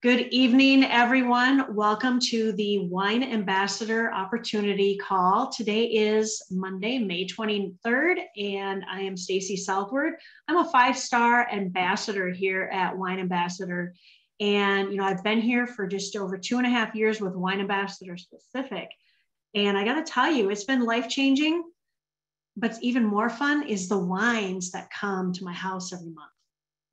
Good evening, everyone. Welcome to the Wine Ambassador Opportunity Call. Today is Monday, May 23rd, and I am Stacy Southward. I'm a five-star ambassador here at Wine Ambassador. And, I've been here for just over 2.5 years with Wine Ambassador specific. And I got to tell you, it's been life-changing, but even more fun is the wines that come to my house every month.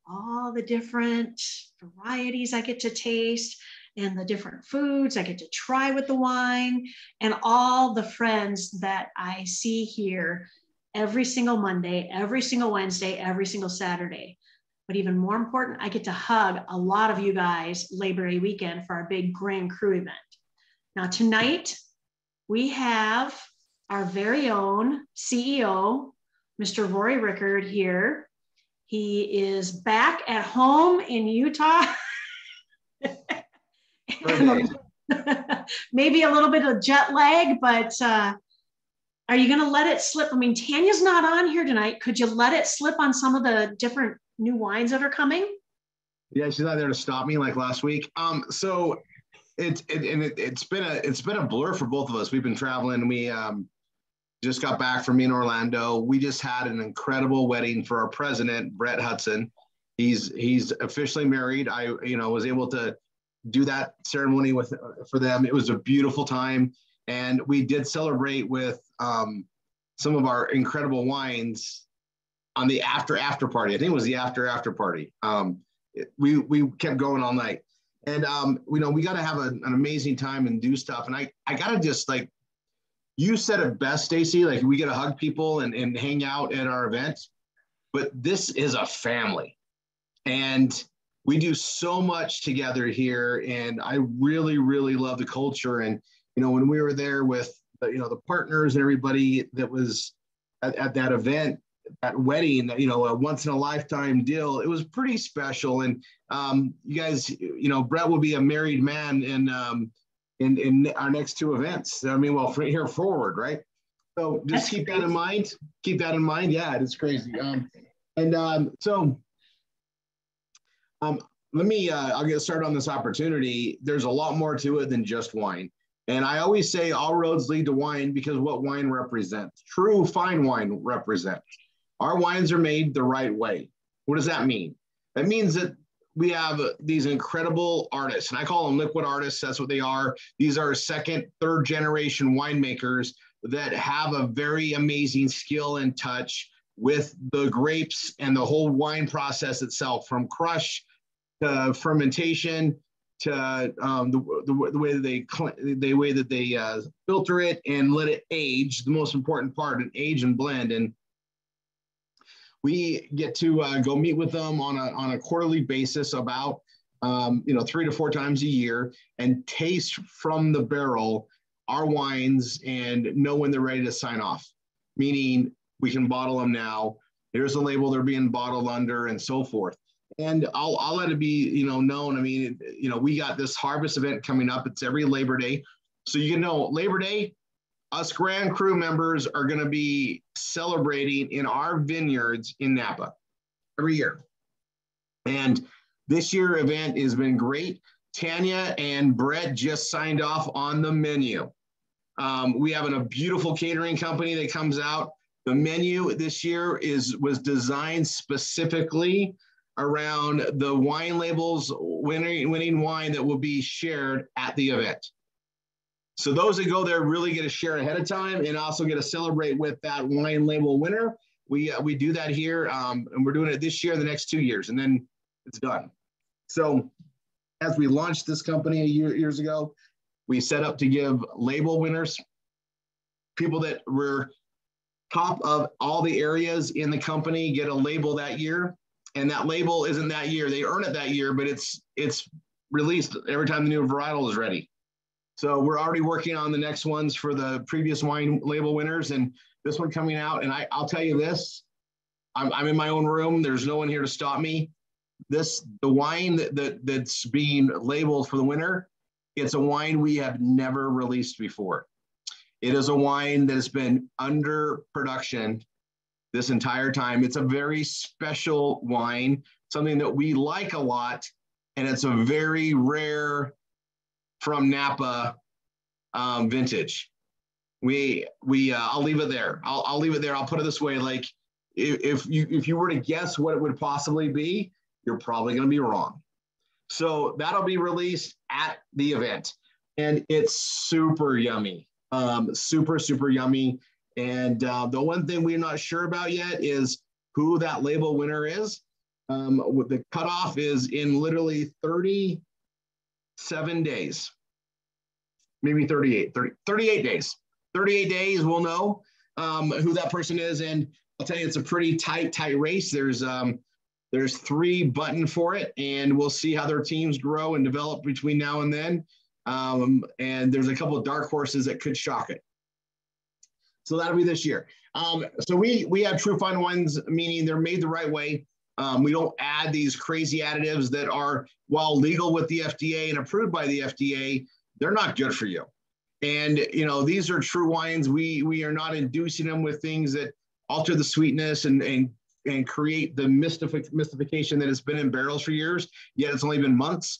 All the different varieties I get to taste and the different foods I get to try with the wine and all the friends that I see here every single Monday, every single Wednesday, every single Saturday. But even more important, I get to hug a lot of you guys Labor Day weekend for our big Grand Cru event. Now tonight, we have our very own CEO, Mr. Rory Rickard here. He is back at home in Utah. Maybe a little bit of jet lag, but are you going to let it slip? I mean, Tanya's not on here tonight. Could you let it slip on some of the different new wines that are coming? Yeah, she's not there to stop me like last week. So it's been a blur for both of us. We've been traveling. We just got back from in Orlando. We just had an incredible wedding for our president, Brett Hudson. He's officially married. I was able to do that ceremony for them. It was a beautiful time, and we did celebrate with some of our incredible wines on the after party. I think it was the after party. We kept going all night, and we got to have an amazing time and do stuff. And I gotta just like. You said it best, Stacy, like we get to hug people and hang out at our events, but this is a family and we do so much together here. And I really, really love the culture. And, when we were there with, the partners and everybody that was at that event, that wedding, a once in a lifetime deal, it was pretty special. And you guys, Brett will be a married man in our next two events. I mean, well, from here forward, right? So just keep that in mind. Keep that in mind. Yeah, it's crazy. I'll get started on this opportunity. There's a lot more to it than just wine. And I always say all roads lead to wine because what wine represents, true fine wine represents. Our wines are made the right way. What does that mean? That means that we have these incredible artists, and I call them liquid artists. That's what they are. These are second, third generation winemakers that have a very amazing skill and touch with the grapes and the whole wine process itself, from crush to fermentation to the way that they filter it and let it age. The most important part, and age and blend. And we get to go meet with them on a quarterly basis, about 3 to 4 times a year, and taste from the barrel our wines and know when they're ready to sign off. Meaning we can bottle them now. Here's the label they're being bottled under, and so forth. And I'll let it be known. I mean, we got this harvest event coming up. It's every Labor Day, so Labor Day. Us Grand Cru members are going to be celebrating in our vineyards in Napa every year. And this year event has been great. Tanya and Brett just signed off on the menu. We have a beautiful catering company that comes out. The menu this year was designed specifically around the wine labels, winning wine that will be shared at the event. So those that go there really get to share ahead of time and also get to celebrate with that wine label winner. We do that here, and we're doing it this year, the next 2 years, and then it's done. So as we launched this company years ago, we set up to give label winners, people that were top of all the areas in the company, get a label that year. And that label isn't that year. They earn it that year, but it's released every time the new varietal is ready. So we're already working on the next ones for the previous wine label winners, and this one coming out. And I'll tell you this, I'm in my own room. There's no one here to stop me. The wine that's being labeled for the winner, it's a wine we have never released before. It is a wine that has been under production this entire time. It's a very special wine something that we like a lot, and it's a very rare from Napa vintage. I'll leave it there. I'll leave it there. I'll put it this way: like if you were to guess what it would possibly be, you're probably going to be wrong. So that'll be released at the event, and it's super yummy, super yummy. And the one thing we're not sure about yet is who that label winner is. The cutoff is in literally 37 days, maybe 38 days. 38 days, we'll know who that person is. And I'll tell you, it's a pretty tight race. There's 3 button for it, and we'll see how their teams grow and develop between now and then. And there's a couple of dark horses that could shock it. So that'll be this year. So we have true fine wines, meaning they're made the right way. We don't add these crazy additives that are, while legal with the FDA and approved by the FDA, they're not good for you. And, these are true wines. We are not inducing them with things that alter the sweetness and create the mystification that it's been in barrels for years, yet it's only been months.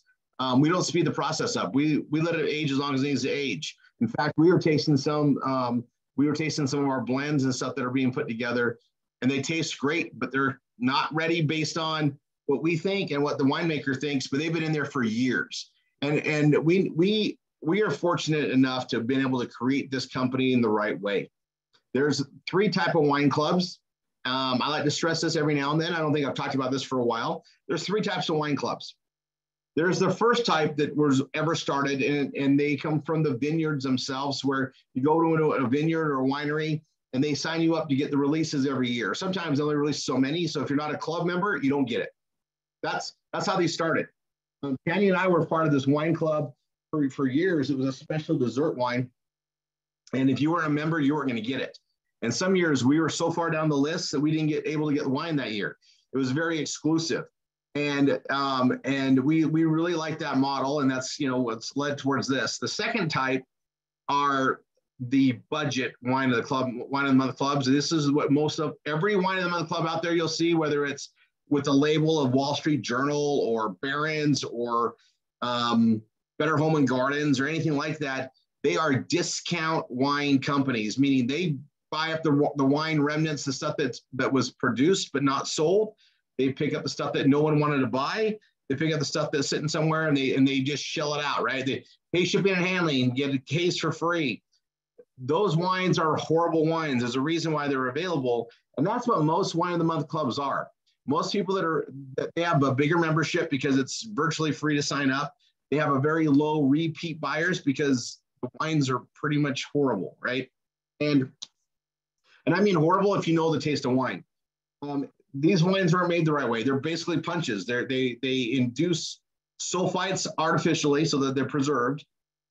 We don't speed the process up. We let it age as long as it needs to age. In fact, we were tasting some of our blends and stuff that are being put together, and they taste great, but they're not ready based on what we think and what the winemaker thinks, but they've been in there for years. And we are fortunate enough to have been able to create this company in the right way. There's 3 types of wine clubs. I like to stress this every now and then. I don't think I've talked about this for a while. There's 3 types of wine clubs. There's the first type that was ever started, and they come from the vineyards themselves, where you go to a vineyard or a winery, and they sign you up to get the releases every year. Sometimes they only release so many, so if you're not a club member, you don't get it. That's how they started. Candy and I were part of this wine club for years. It was a special dessert wine, and if you weren't a member, you weren't going to get it. And some years we were so far down the list that we didn't get able to get the wine that year. It was very exclusive, and we really like that model, and that's what's led towards this. The second type are the budget wine of the month clubs. This is what most of every wine of the month club out there you'll see, whether it's with a label of Wall Street Journal or Barron's or Better Home and Gardens or anything like that. They are discount wine companies, meaning they buy up the wine remnants, the stuff that was produced but not sold. They pick up the stuff that no one wanted to buy. They pick up the stuff that's sitting somewhere, and they just shell it out, right? They pay shipping and handling, get a case for free. Those wines are horrible wines. There's a reason why they're available, and that's what most wine of the month clubs are. Most people that they have a bigger membership because it's virtually free to sign up. They have a very low repeat buyers because the wines are pretty much horrible, right? And I mean horrible if you know the taste of wine. These wines aren't made the right way. They're basically punches. They induce sulfites artificially so that they're preserved.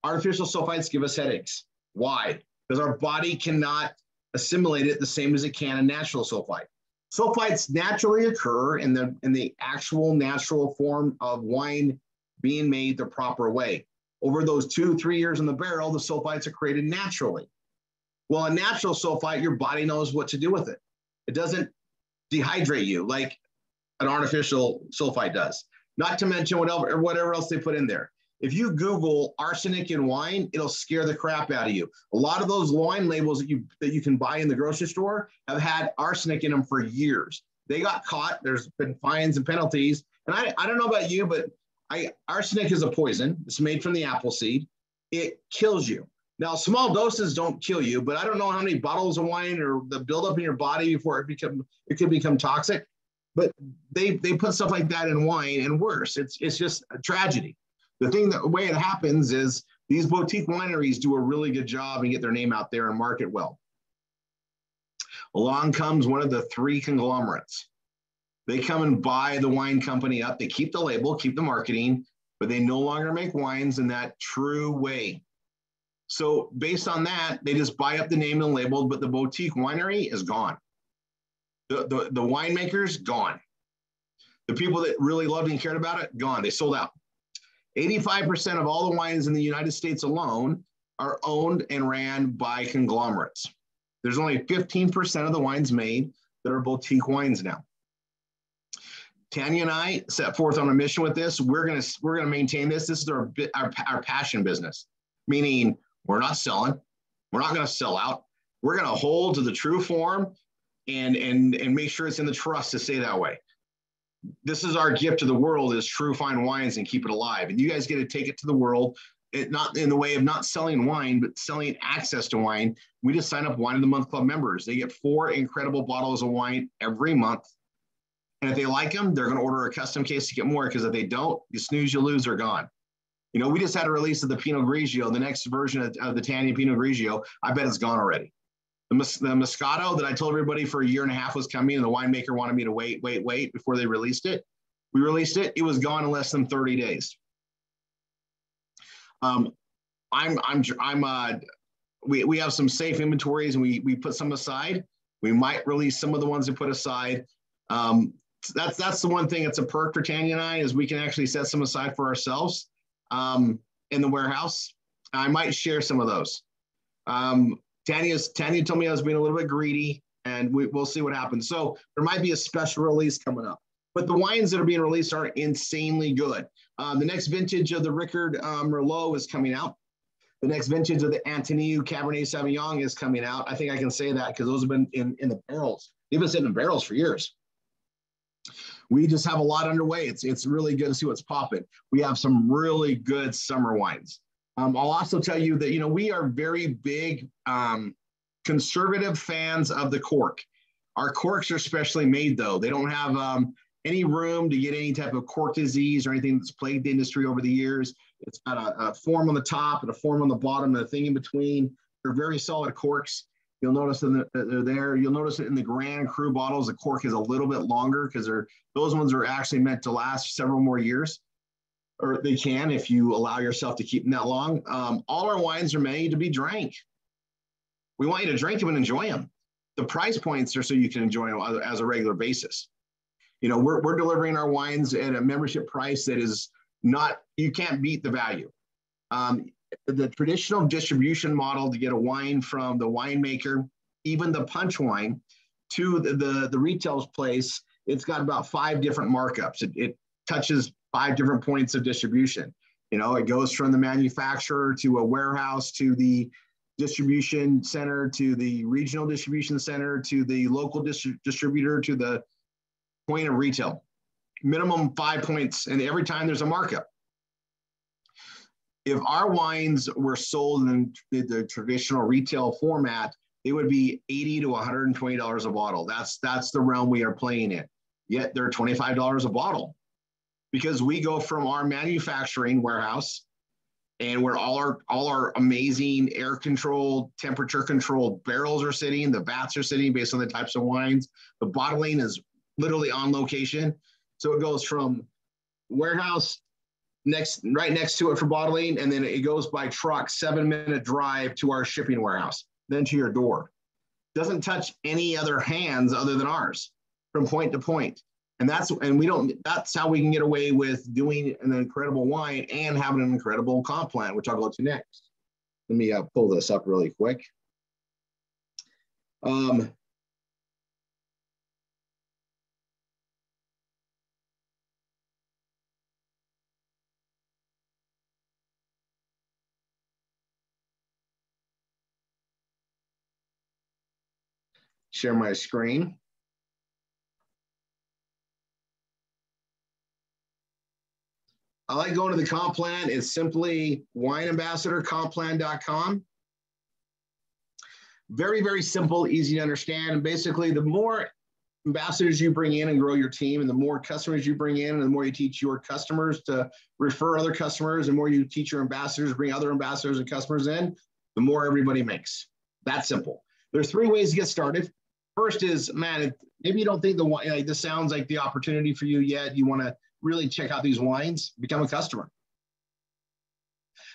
Artificial sulfites give us headaches. Why? Because our body cannot assimilate it the same as it can a natural sulfite. Sulfites naturally occur in the actual natural form of wine being made the proper way. Over those 2-3 years in the barrel, the sulfites are created naturally. Well, a natural sulfite, your body knows what to do with it. It doesn't dehydrate you like an artificial sulfite does. Not to mention whatever else they put in there. If you Google arsenic in wine, it'll scare the crap out of you. A lot of those wine labels that you can buy in the grocery store have had arsenic in them for years. They got caught. There's been fines and penalties. And I don't know about you, but arsenic is a poison. It's made from the apple seed. It kills you. Now, small doses don't kill you, but I don't know how many bottles of wine or the buildup in your body before it could become toxic. But they put stuff like that in wine, and worse. It's just a tragedy. The way it happens is these boutique wineries do a really good job and get their name out there and market well. Along comes one of the 3 conglomerates. They come and buy the wine company up. They keep the label, keep the marketing, but they no longer make wines in that true way. So based on that, they just buy up the name and label, but the boutique winery is gone. The winemakers, gone. The people that really loved and cared about it, gone. They sold out. 85% of all the wines in the United States alone are owned and ran by conglomerates. There's only 15% of the wines made that are boutique wines now. Tanya and I set forth on a mission with this. We're gonna maintain this. This is our passion business, meaning we're not selling. We're not gonna sell out. We're gonna hold to the true form and make sure it's in the trust to stay that way. This is our gift to the world, is true fine wines, and keep it alive. And you guys get to take it to the world, not in the way of not selling wine, but selling access to wine. We just sign up Wine of the Month Club members. They get 4 incredible bottles of wine every month. And if they like them, they're going to order a custom case to get more, because if they don't, you snooze, you lose, they're gone. You know, we just had a release of the Pinot Grigio, the next version of the Tanya Pinot Grigio. I bet it's gone already. The Moscato that I told everybody for a year and a half was coming, and the winemaker wanted me to wait before they released it. We released it. It was gone in less than 30 days. We have some safe inventories, and we put some aside. We might release some of the ones we put aside. That's the one thing that's a perk for Tanya and I, is we can actually set some aside for ourselves in the warehouse. I might share some of those. Tanya told me I was being a little bit greedy, and we'll see what happens. So there might be a special release coming up. But the wines that are being released are insanely good. The next vintage of the Ricard Merlot is coming out. The next vintage of the Antoniu Cabernet Sauvignon is coming out. I think I can say that because those have been in the barrels. They've been sitting in barrels for years. We just have a lot underway. It's really good to see what's popping. We have some really good summer wines. I'll also tell you that, you know, we are very big conservative fans of the cork. Our corks are specially made, though. They don't have any room to get any type of cork disease or anything that's plagued the industry over the years. It's got a form on the top and a form on the bottom and a thing in between. They're very solid corks. You'll notice that they're there. You'll notice it in the Grand Cru bottles. The cork is a little bit longer because those ones are actually meant to last several more years, or they can if you allow yourself to keep them that long. All our wines are made to be drank. We want you to drink them and enjoy them. The price points are so you can enjoy them as a regular basis. You know, we're delivering our wines at a membership price that is not, you can't beat the value. The traditional distribution model to get a wine from the winemaker, even the punch wine, to the retail place, it's got about 5 different markups. It touches 5 different points of distribution. You know, it goes from the manufacturer to a warehouse to the distribution center to the regional distribution center to the local distributor to the point of retail. Minimum 5 points, and every time there's a markup. If our wines were sold in the traditional retail format, it would be $80 to $120 a bottle. That's the realm we are playing in. Yet they're $25 a bottle, because we go from our manufacturing warehouse, and where all our amazing air controlled, temperature controlled barrels are sitting, the vats are sitting based on the types of wines. The bottling is literally on location. So it goes from warehouse right next to it for bottling, and then it goes by truck, 7-minute drive to our shipping warehouse, then to your door. Doesn't touch any other hands other than ours from point to point. And that's how we can get away with doing an incredible wine and having an incredible comp plan, which I'll go to next. Let me pull this up really quick. Share my screen. I like going to the comp plan. It's simply wineambassadorcompplan.com. Very, very simple, easy to understand. And basically, the more ambassadors you bring in and grow your team, and the more customers you bring in, and the more you teach your customers to refer other customers, and the more you teach your ambassadors to bring other ambassadors and customers in, the more everybody makes. That simple. There's 3 ways to get started. First is, man, maybe you don't think this sounds like the opportunity for you yet. You want to really check out these wines, become a customer.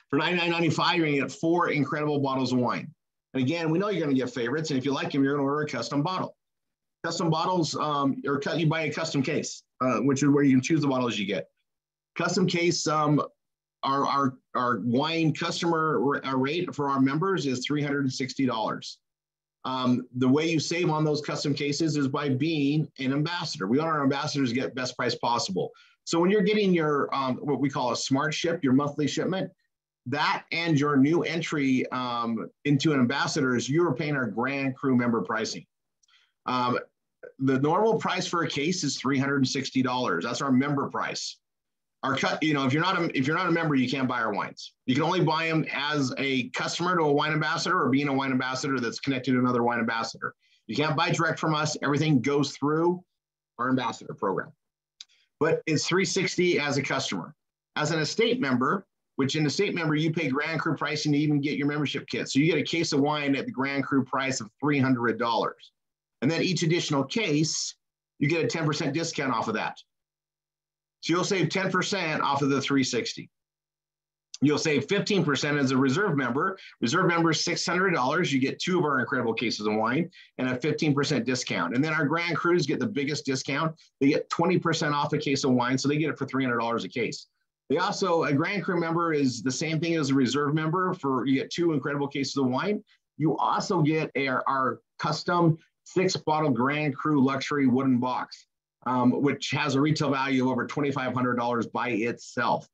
For $99.95, you're going to get 4 incredible bottles of wine. And again, we know you're going to get favorites. And if you like them, you're going to order a custom bottle. Custom bottles, you buy a custom case, which is where you can choose the bottles you get. Custom case, our wine customer rate for our members is $360. The way you save on those custom cases is by being an ambassador. We want our ambassadors to get best price possible. So when you're getting your, what we call a smart ship, your monthly shipment, that and your new entry into an ambassador is you're paying our Grand Cru member pricing. The normal price for a case is $360. That's our member price. Our cut, you know, if you're not a member, you can't buy our wines. You can only buy them as a customer to a wine ambassador or being a wine ambassador that's connected to another wine ambassador. You can't buy direct from us. Everything goes through our ambassador program. But it's $360 as a customer. As an estate member, which in estate member, you pay Grand Cru pricing to even get your membership kit. So you get a case of wine at the Grand Cru price of $300. And then each additional case, you get a 10% discount off of that. So you'll save 10% off of the $360. You'll save 15% as a reserve member. Reserve member is $600. You get 2 of our incredible cases of wine and a 15% discount. And then our Grand Crus get the biggest discount. They get 20% off a case of wine, so they get it for $300 a case. They also, a Grand Cru member is the same thing as a reserve member. For you get 2 incredible cases of wine. You also get our custom 6-bottle Grand Cru luxury wooden box, which has a retail value of over $2,500 by itself.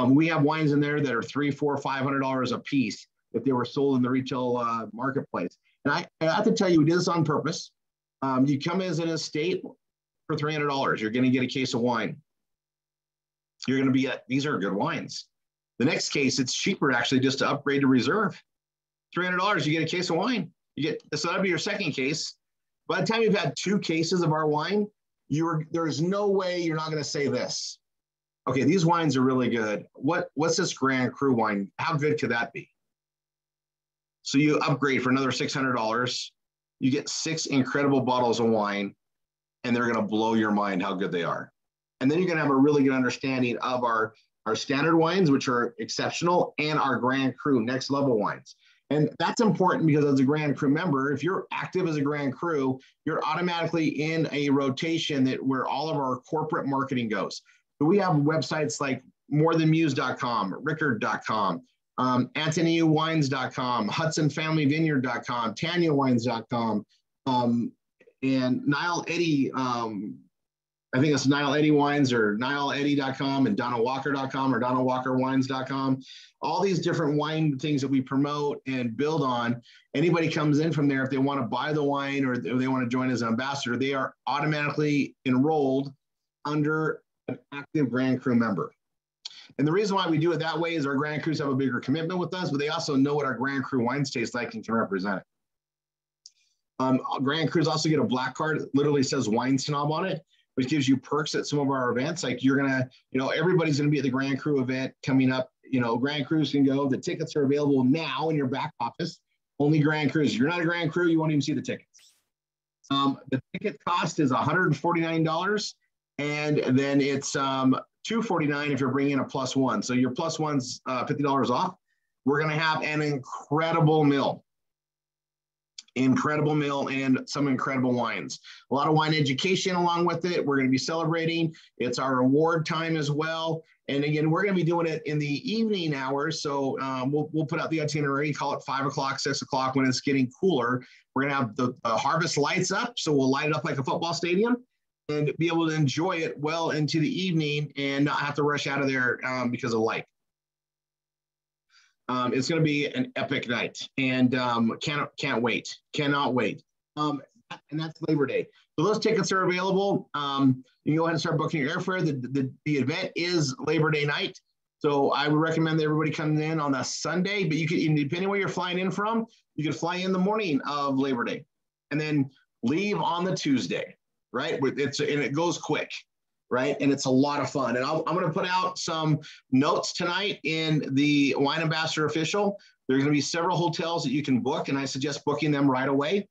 We have wines in there that are $300, $400, $500 a piece if they were sold in the retail marketplace. And I have to tell you, we did this on purpose. You come as an estate for $300, you're going to get a case of wine. You're going to be at, these are good wines. The next case, it's cheaper actually just to upgrade to reserve. $300, you get a case of wine. So that'd be your second case. By the time you've had 2 cases of our wine, there's no way you're not going to say this. Okay, these wines are really good. What's this Grand Cru wine? How good could that be? So you upgrade for another $600. You get 6 incredible bottles of wine, and they're going to blow your mind how good they are. And then you're going to have a really good understanding of our standard wines, which are exceptional, and our Grand Cru next level wines. And that's important because as a Grand Cru member, if you're active as a Grand Cru, you're automatically in a rotation where all of our corporate marketing goes. So we have websites like morethanmuse.com, rickard.com, antoniuwines.com, hudsonfamilyvineyard.com, tanyawines.com, and Niall Eddy, I think it's Niall Eddy Wines or nileeddy.com and donaldwalker.com or donaldwalkerwines.com. All these different wine things that we promote and build on. Anybody comes in from there, if they want to buy the wine or they want to join as an ambassador, they are automatically enrolled under an active Grand Cru member. And the reason why we do it that way is our Grand Crus have a bigger commitment with us, but they also know what our Grand Cru wines taste like and can represent it. Grand Crus also get a black card. It literally says Wine Snob on it, which gives you perks at some of our events. Like you're gonna, everybody's gonna be at the Grand Cru event coming up. Grand Crus can go. The tickets are available now in your back office. Only Grand Crus. If you're not a Grand Cru, you won't even see the tickets. The ticket cost is $149, and then it's $249 if you're bringing a +1. So your +1's $50 off. We're gonna have an incredible meal and some incredible wines. A lot of wine education along with it. We're going to be celebrating. It's our award time as well. And again, we're going to be doing it in the evening hours. So we'll put out the itinerary, call it 5 o'clock, 6 o'clock when it's getting cooler. We're going to have the harvest lights up. So we'll light it up like a football stadium and be able to enjoy it well into the evening and not have to rush out of there because of light. It's going to be an epic night, and can't wait. Cannot wait. And that's Labor Day. So those tickets are available. You can go ahead and start booking your airfare. The event is Labor Day night, so I would recommend that everybody comes in on a Sunday. But you can, depending where you're flying in from, you can fly in the morning of Labor Day, and then leave on the Tuesday. Right? And it goes quick. Right? And it's a lot of fun. And I'm going to put out some notes tonight in the Wine Ambassador Official. There's going to be several hotels that you can book, and I suggest booking them right away.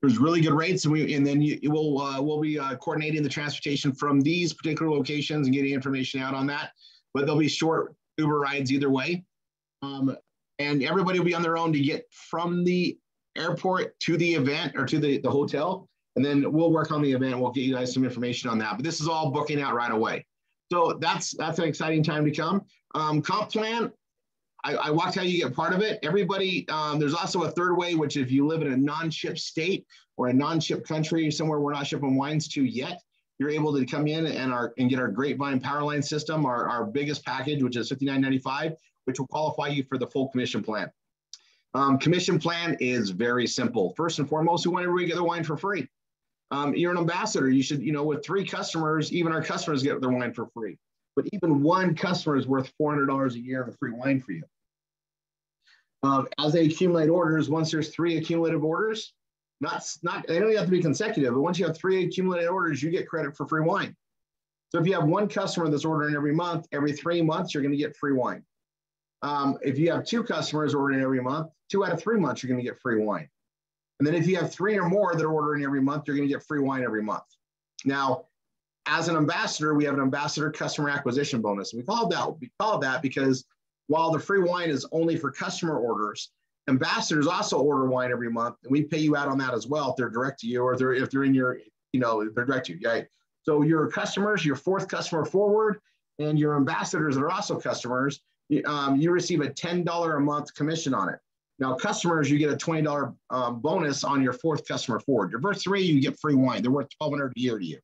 There's really good rates, and we'll be coordinating the transportation from these particular locations and getting information out on that. But there'll be short Uber rides either way. And everybody will be on their own to get from the airport to the event or to the hotel. And then we'll work on the event. We'll get you guys some information on that. But this is all booking out right away. So that's an exciting time to come. Comp plan, I walked how you get part of it. Everybody, there's also a third way, which if you live in a non-chip state or a non-chip country, somewhere we're not shipping wines to yet, you're able to come in and get our Grapevine Powerline system, our biggest package, which is $59.95, which will qualify you for the full commission plan. Commission plan is very simple. First and foremost, we want everybody to get their wine for free. You're an ambassador. You should, with 3 customers, even our customers get their wine for free. But even 1 customer is worth $400 a year of free wine for you. As they accumulate orders, once there's 3 accumulative orders, they don't have to be consecutive, but once you have 3 accumulated orders, you get credit for free wine. So if you have 1 customer that's ordering every month, every 3 months, you're going to get free wine. If you have 2 customers ordering every month, 2 out of 3 months, you're going to get free wine. And then if you have 3 or more that are ordering every month, you're going to get free wine every month. Now, as an ambassador, we have an ambassador customer acquisition bonus. We call it that because while the free wine is only for customer orders, ambassadors also order wine every month, and we pay you out on that as well if they're direct to you, or if they're in your, if they're direct to you, right? So your customers, your 4th customer forward, and your ambassadors that are also customers, you receive a $10 a month commission on it. Now, customers, you get a $20 bonus on your 4th customer forward. Your first 3, you get free wine. They're worth $1,200 a year to you.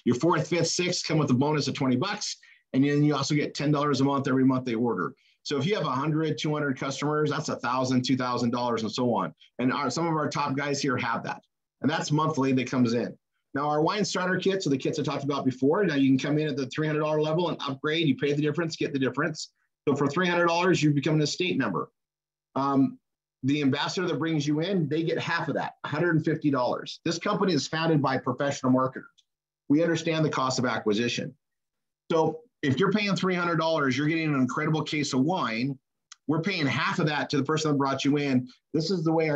Your 4th, 5th, 6th come with a bonus of $20, and then you also get $10 a month every month they order. So if you have 100, 200 customers, that's $1,000, $2,000, and so on. And some of our top guys here have that. And that's monthly that comes in. Now, our wine starter kits are the kits I talked about before. Now, you can come in at the $300 level and upgrade. You pay the difference, get the difference. So for $300, you become an estate member. The ambassador that brings you in, they get half of that, $150. This company is founded by professional marketers. We understand the cost of acquisition. So if you're paying $300, you're getting an incredible case of wine. We're paying half of that to the person that brought you in. This is the way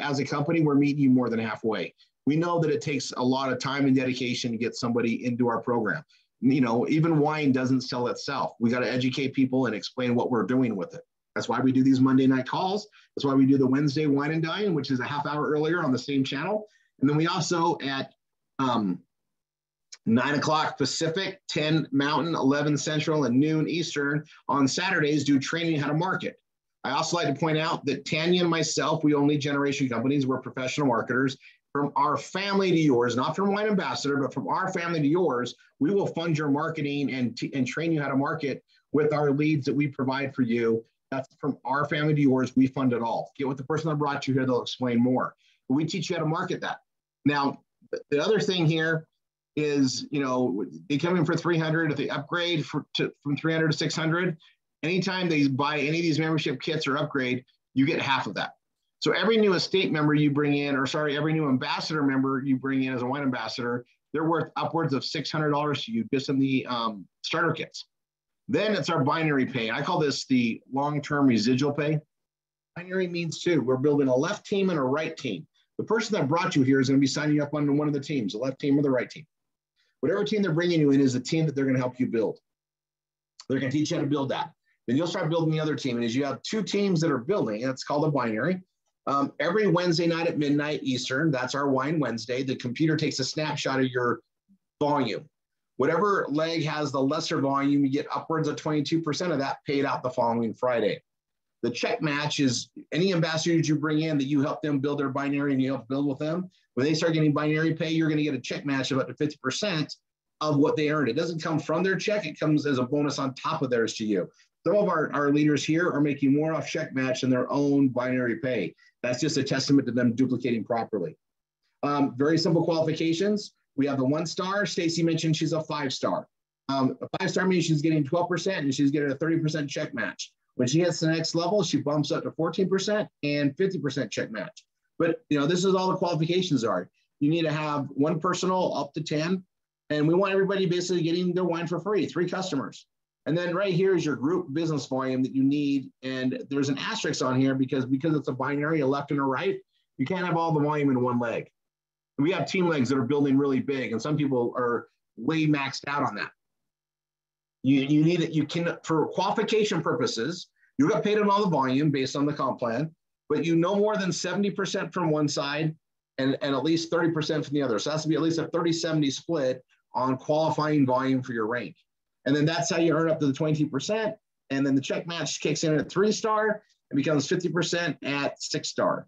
as a company, we're meeting you more than halfway. We know that it takes a lot of time and dedication to get somebody into our program. Even wine doesn't sell itself. We got to educate people and explain what we're doing with it. That's why we do these Monday night calls. That's why we do the Wednesday Wine and Dine, which is a half hour earlier on the same channel. And then we also at 9 o'clock Pacific, 10 Mountain, 11 Central, and noon Eastern on Saturdays do training how to market. I also like to point out that Tanya and myself, we own lead generation companies. We're professional marketers. From our family to yours, not from Wine Ambassador, but from our family to yours, we will fund your marketing and train you how to market with our leads that we provide for you. That's from our family to yours. We fund it all. Get with the person that brought you here. They'll explain more. But we teach you how to market that. Now, the other thing here is, they come in for 300. If they upgrade from 300 to 600, anytime they buy any of these membership kits or upgrade, you get half of that. So every new estate member you bring in, every new ambassador member you bring in as a wine ambassador, they're worth upwards of $600 to you just in the starter kits. Then it's our binary pay. I call this the long-term residual pay. Binary means 2. We're building a left team and a right team. The person that brought you here is going to be signing you up on one of the teams, the left team or the right team. Whatever team they're bringing you in is the team that they're going to help you build. They're going to teach you how to build that. Then you'll start building the other team. And as you have 2 teams that are building, it's called a binary. Every Wednesday night at midnight Eastern, that's our Wine Wednesday, the computer takes a snapshot of your volume. Whatever leg has the lesser volume, you get upwards of 22% of that paid out the following Friday. The check match is any ambassadors you bring in that you help them build their binary and you help build with them. When they start getting binary pay, you're going to get a check match of up to 50% of what they earned. It doesn't come from their check. It comes as a bonus on top of theirs to you. Some of our leaders here are making more off check match than their own binary pay. That's just a testament to them duplicating properly. Very simple qualifications. We have the 1-star. Stacy mentioned she's a 5-star. A 5-star means she's getting 12% and she's getting a 30% check match. When she hits the next level, she bumps up to 14% and 50% check match. But this is all the qualifications are. You need to have 1 personal up to 10. And we want everybody basically getting their wine for free, 3 customers. And then right here is your group business volume that you need. And there's an asterisk on here because it's a binary, a left and a right. You can't have all the volume in one leg. We have team legs that are building really big, and some people are way maxed out on that. You need it. You can, for qualification purposes, you got paid on all the volume based on the comp plan, but no more than 70% from one side and at least 30% from the other. So it has to be at least a 30-70 split on qualifying volume for your rank. And then that's how you earn up to the 22%. And then the check match kicks in at 3-star and becomes 50% at 6-star.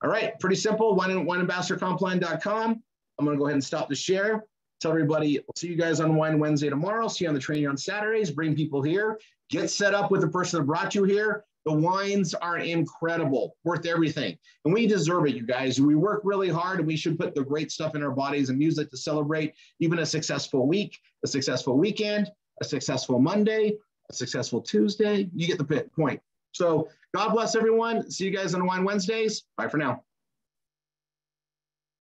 All right, pretty simple. wineambassadorcompline.com. I'm going to go ahead and stop the share. Tell everybody, we'll see you guys on Wine Wednesday tomorrow. See you on the training on Saturdays. Bring people here. Get set up with the person that brought you here. The wines are incredible, worth everything. And we deserve it, you guys. We work really hard, and we should put the great stuff in our bodies and music to celebrate even a successful week, a successful weekend, a successful Monday, a successful Tuesday. You get the point. So God bless everyone. See you guys on Wine Wednesdays. Bye for now.